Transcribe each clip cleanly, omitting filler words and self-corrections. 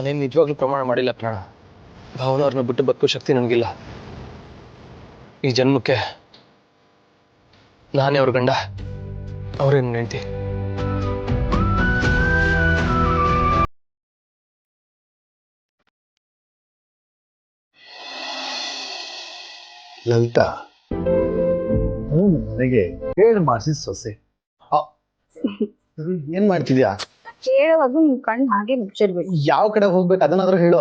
ನಾನೇನು ನಿಜವಾಗ್ಲೂ ಪ್ರಮಾಣ ಮಾಡಿಲ್ಲ ಪ್ರಾಣ. ಭಾವನವ್ರನ್ನ ಬಿಟ್ಟು ಬದುಕೋ ಶಕ್ತಿ ನನಗಿಲ್ಲ. ಈ ಜನ್ಮಕ್ಕೆ ನಾನೇ ಅವ್ರ ಗಂಡ, ಅವರೇ ನನ್ನ ಹೆಂಡತಿ. ಲಲಿತಾ, ನನಗೆ ಹೇಳಿ ಮಾಡಿಸಿ ಸೊಸೆ. ಏನ್ ಮಾಡ್ತಿದ್ಯಾ? ಹೇಳುವಾಗ ನಿಮ್ ಕಣ್ಣು ಹಾಗೆ ಮುಚ್ಚಿರ್ಬೇಕು. ಯಾವ ಕಡೆ ಹೋಗ್ಬೇಕು ಅದನ್ನಾದ್ರೂ ಹೇಳು.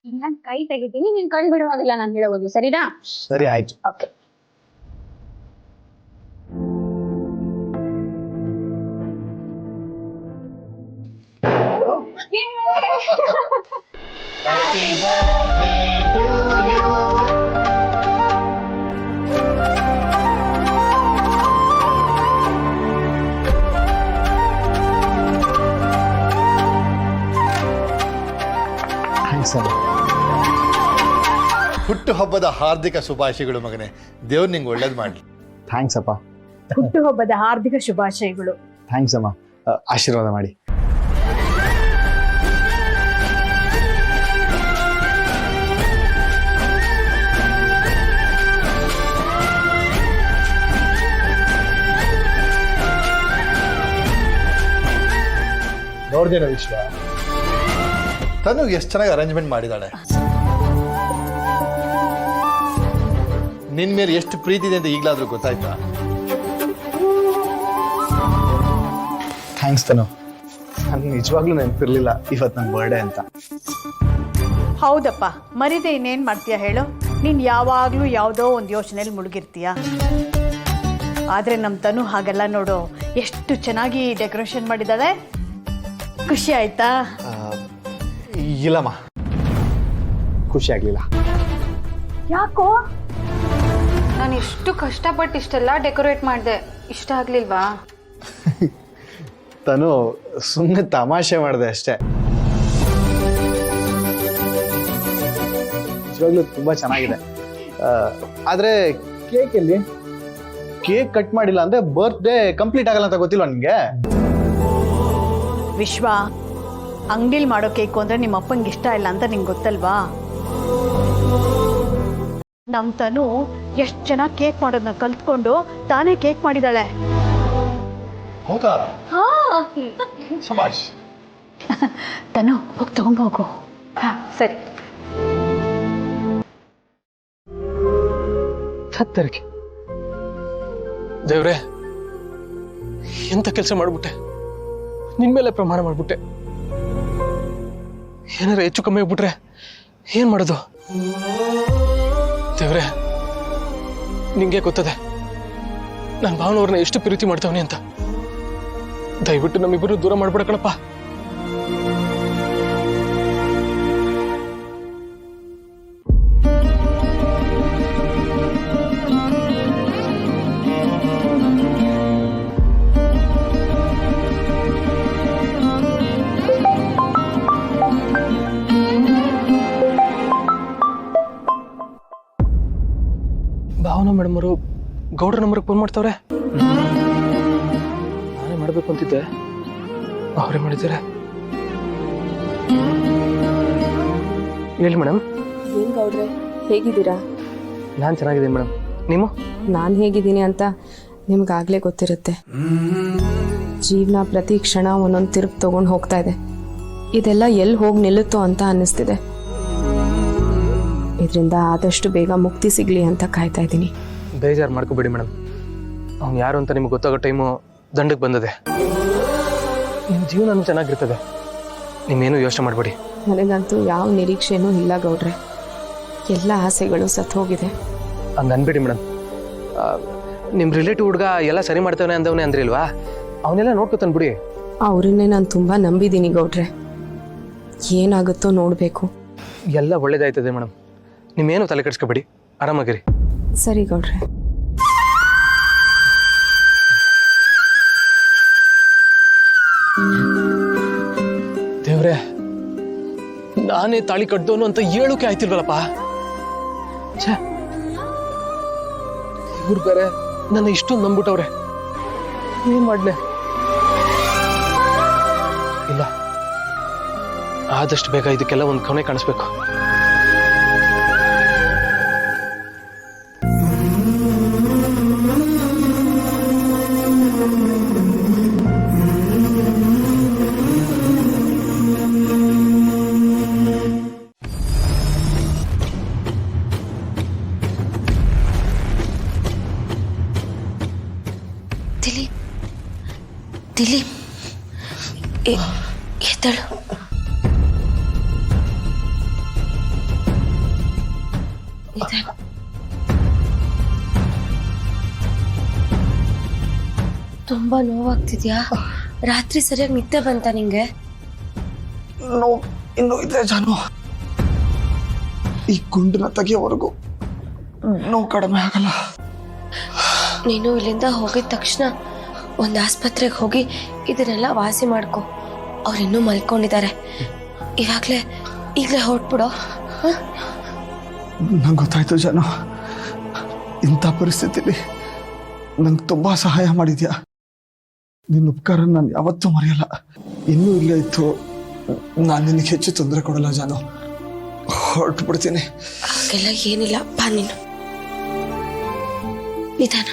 ನಾನ್ ಕೈ ತೆಗಿತೀನಿ, ನೀನ್ ಕಣ್ ಬಿಡುವಾಗಿಲ್ಲ ನಾನು ಹೇಳೋದು, ಸರಿನಾ? ಸರಿ ಆಯ್ತು. ಓಕೆ. ಹುಟ್ಟು ಹಬ್ಬದ ಹಾರ್ದಿಕ ಶುಭಾಶಯಗಳು ಮಗನೇ. ದೇವ್ರು ನಿಂಗೆ ಒಳ್ಳೇದು ಮಾಡ್ಲಿ. ಥ್ಯಾಂಕ್ಸ್ ಅಪ್ಪ. ಹುಟ್ಟುಹಬ್ಬದ ಹಾರ್ದಿಕ ಶುಭಾಶಯಗಳು. ಥ್ಯಾಂಕ್ಸ್ ಅಮ್ಮ, ಆಶೀರ್ವಾದ ಮಾಡಿ. ನೋಡ್ದೇನ ವಿಶ್ವ, ತನು ಎಷ್ಟು ಚೆನ್ನಾಗಿ ಅರೇಂಜ್ಮೆಂಟ್ ಮಾಡಿದಾಳೆ. ನಿನ್ ಮೇಲೆ ಎಷ್ಟು ಪ್ರೀತಿ ಇದೆ ಅಂತ ಈಗಲಾದ್ರೂ ಗೊತ್ತಾಯ್ತಾ? ಥ್ಯಾಂಕ್ಸ್ ತನು. ನನ್ಗೆ ನಿಜವಾಗ್ಲೂ ನೆನಪಿರ್ಲಿಲ್ಲ ಇವತ್ತು ನನ್ನ ಬರ್ಡೇ ಅಂತ. ಹೌದಪ್ಪ, ಮರಿದೆ ಇನ್ನೇನು ಮಾಡ್ತೀಯ ಹೇಳು. ನೀನು ಯಾವಾಗಲೂ ಯಾವುದೋ ಒಂದು ಯೋಚನೆಯಲ್ಲಿ ಮುಳುಗಿರ್ತೀಯ. ಆದರೆ ನಮ್ಮ ತನು ಹಾಗೆಲ್ಲ ನೋಡು, ಎಷ್ಟು ಚೆನ್ನಾಗಿ ಡೆಕೋರೇಷನ್ ಮಾಡಿದ್ದಾಳೆ. ಖುಷಿ ಆಯ್ತಾ? ಇಲ್ಲಮ್ಮ, ಖುಷಿ ಆಗ್ಲಿಲ್ಲ. ಯಾಕೋ? ನಾನು ಎಷ್ಟು ಕಷ್ಟಪಟ್ಟು ಇಷ್ಟೆಲ್ಲ ಡೆಕೋರೇಟ್ ಮಾಡಿದೆ, ಇಷ್ಟ ಆಗ್ಲಿಲ್ವಾ? ತನು ಸುಮ್ಮನೆ ತಮಾಷೆ ಮಾಡಿದೆ ಅಷ್ಟೇ. ನಿಜವಾಗ್ಲೂ ತುಂಬಾ ಚೆನ್ನಾಗಿದೆ. ಆದ್ರೆ ಕೇಕ್ ಎಲ್ಲಿ? ಕೇಕ್ ಕಟ್ ಮಾಡಿಲ್ಲ ಅಂದ್ರೆ ಬರ್ತ್ಡೇ ಕಂಪ್ಲೀಟ್ ಆಗಲ್ಲ ಅಂತ ಗೊತ್ತಿಲ್ವಾ ನಿನ್ಗೆ? ವಿಶ್ವ, ಅಂಗಡಿಲಿ ಮಾಡೋ ಕೇಕು ಅಂದರೆ ನಿಮ್ಮ ಅಪ್ಪಂಗೆ ಇಷ್ಟ ಇಲ್ಲ ಅಂತ ನಿಂಗೆ ಗೊತ್ತಲ್ವಾ? ನಮ್ಮ ತನು ಎಷ್ಟು ಚೆನ್ನಾಗಿ ಕೇಕ್ ಮಾಡೋದನ್ನ ಕಲ್ತ್ಕೊಂಡು ತಾನೇ ಕೇಕ್ ಮಾಡಿದಾಳೆ. ಹೌದಾ? ಶಭಾಷ್. ತನು ಹೋಗಿ ತಗೊಂಡು ಹೋಗು. ಸರಿ. ಹತ್ತರಿಗೆ ದೇವ್ರೆ, ಎಂತ ಕೆಲಸ ಮಾಡ್ಬಿಟ್ಟೆ. ನಿನ್ ಮೇಲೆ ಪ್ರಮಾಣ ಮಾಡ್ಬಿಟ್ಟೆ. ಏನಾರ ಹೆಚ್ಚು ಕಮ್ಮಿ ಆಗ್ಬಿಟ್ರೆ ಏನ್ ಮಾಡೋದು? ದೇವ್ರೆ, ನಿಂಗೆ ಗೊತ್ತದೆ ನಾನು ಭಾವನವ್ರನ್ನ ಎಷ್ಟು ಪ್ರೀತಿ ಮಾಡ್ತಾವನಿ ಅಂತ. ದಯವಿಟ್ಟು ನಮ್ಮಿಬ್ಬರು ದೂರ ಮಾಡ್ಬೇಡ ಕಣಪ್ಪ. ಭಾವನಾ ಮೇಡಮ್ ಅವರು ಗೌಡ್ರ ನಂಬರ್ಗೆ ಫೋನ್ ಮಾಡ್ತಾವ್ರೆ. ನಾನೇ ಮಾಡ್ಬೇಕು ಅಂತಿದ್ದೆ, ಅವರೇ ಮಾಡಿದ್ದಾರೆ. ಹೇಳಿ ಮೇಡಮ್. ಏನ್ ಗೌಡ್ರೆ, ಹೇಗಿದ್ದೀರಾ? ನಾನು ಚೆನ್ನಾಗಿದ್ದೀನಿ ಮೇಡಮ್, ನೀವು? ನಾನು ಹೇಗಿದ್ದೀನಿ ಅಂತ ನಿಮ್ಗಾಗ್ಲೇ ಗೊತ್ತಿರುತ್ತೆ. ಜೀವನ ಪ್ರತಿ ಕ್ಷಣ ಒಂದೊಂದು ತಿರುಗಿ ತಗೊಂಡು ಹೋಗ್ತಾ ಇದೆ. ಇದೆಲ್ಲ ಎಲ್ಲಿ ಹೋಗಿ ನಿಲ್ಲುತ್ತೋ ಅಂತ ಅನ್ನಿಸ್ತಿದೆ. ಇದರಿಂದ ಆದಷ್ಟು ಬೇಗ ಮುಕ್ತಿ ಸಿಗ್ಲಿ ಅಂತ ಕಾಯ್ತಾ ಇದ್ದೀನಿ. ಬೇಜಾರು ಮಾಡ್ಕೋಬೇಡಿ ಮೇಡಮ್. ಅವ್ನು ಯಾರು ಅಂತ ನಿಮ್ಗೆ ಗೊತ್ತಾಗೋ ಟೈಮು ದಂಡಕ್ಕೆ ಬಂದದೆ. ನಿಮ್ಮ ಜೀವನ ಚೆನ್ನಾಗಿರ್ತದೆ, ನೀವೇನು ಯೋಚನೆ ಮಾಡಬೇಡಿ. ನನಗಂತೂ ಯಾವ ನಿರೀಕ್ಷೆನೂ ಇಲ್ಲ ಗೌಡ್ರೆ. ಎಲ್ಲ ಆಸೆಗಳು ಸತ್ತು ಹೋಗಿದೆ. ಹಂಗೆ ಅನ್ಬೇಡಿ ಮೇಡಮ್. ನಿಮ್ಮ ರಿಲೇಟಿವ್ ಹುಡುಗ ಎಲ್ಲ ಸರಿ ಮಾಡ್ತಾವನೆ ಅಂದವನೇ ಅಂದ್ರಿಲ್ವಾ, ಅವನ್ನೆಲ್ಲ ನೋಡ್ಕೊತಾನೆ ಬಿಡಿ. ಅವ್ರನ್ನೇ ನಾನು ತುಂಬ ನಂಬಿದ್ದೀನಿ ಗೌಡ್ರೆ. ಏನಾಗುತ್ತೋ ನೋಡಬೇಕು. ಎಲ್ಲ ಒಳ್ಳೇದಾಯ್ತದೆ ಮೇಡಮ್, ನೀವೇನು ತಲೆ ಕೆಡಿಸ್ಕೋಬೇಡಿ, ಆರಾಮಾಗಿರಿ. ಸರಿ ಗೌಡ್ರೆ. ದೇವ್ರೆ, ನಾನೇ ತಾಳಿ ಕಟ್ಟದವನು ಅಂತ ಹೇಳೋಕೆ ಆಯ್ತಿಲ್ವಲ್ಲಪ್ಪ. ಇವ್ರು ಬೇರೆ ನನ್ನ ಇಷ್ಟೊಂದು ನಂಬಿಟ್ಟವ್ರೆ, ಏನ್ ಮಾಡ್ಲೆ? ಆದಷ್ಟು ಬೇಗ ಇದಕ್ಕೆಲ್ಲ ಒಂದು ಕೊನೆ ಕಾಣಿಸ್ಬೇಕು. ದಿಲೀಪ್ ದಿಲೀಪ್ ಎದ್ದಳು. ತುಂಬಾ ನೋವಾಗ್ತಿದ್ಯಾ? ರಾತ್ರಿ ಸರಿಯಾಗಿ ನಿದ್ದೆ ಬಂತ ನಿಂಗೆ? ನೋವು ಇನ್ನೂ ಇದೆ ಜಾನು. ಈ ಗುಂಡನ್ನ ತೆಗಿಯೋವರೆಗೂ ನೋವು ಕಡಿಮೆ ಆಗಲ್ಲ. ನೀನು ಇಲ್ಲಿಂದ ಹೋಗಿದ ತಕ್ಷಣ ಒಂದು ಆಸ್ಪತ್ರೆಗೆ ಹೋಗಿ ಇದನ್ನೆಲ್ಲ ವಾಸಿ ಮಾಡ್ಕೊ. ಅವ್ರಿನ್ನೂ ಮಲ್ಕೊಂಡಿದ್ದಾರೆ. ಈಗಲೇ ಹೊರಟ್ಬಿಡೋ. ನಂಗೆ ಗೊತ್ತಾಯ್ತು ಜಾನು, ಇಂಥ ಪರಿಸ್ಥಿತಿಲಿ ನಂಗೆ ತುಂಬಾ ಸಹಾಯ ಮಾಡಿದ್ಯಾ. ನಿನ್ನ ಉಪಕಾರ ನಾನು ಯಾವತ್ತೂ ಮರೆಯಲ್ಲ. ಇನ್ನೂ ಇಲ್ಲೇ ಇತ್ತು ನಾನು ನಿನಗೆ ಹೆಚ್ಚು ತೊಂದರೆ ಕೊಡಲ್ಲ ಜಾನು. ಹೊರಟು ಬಿಡ್ತೀನಿ. ಹಾಗೆಲ್ಲ ಏನಿಲ್ಲ, ಬಾ ನೀನು ನಿಧಾನ.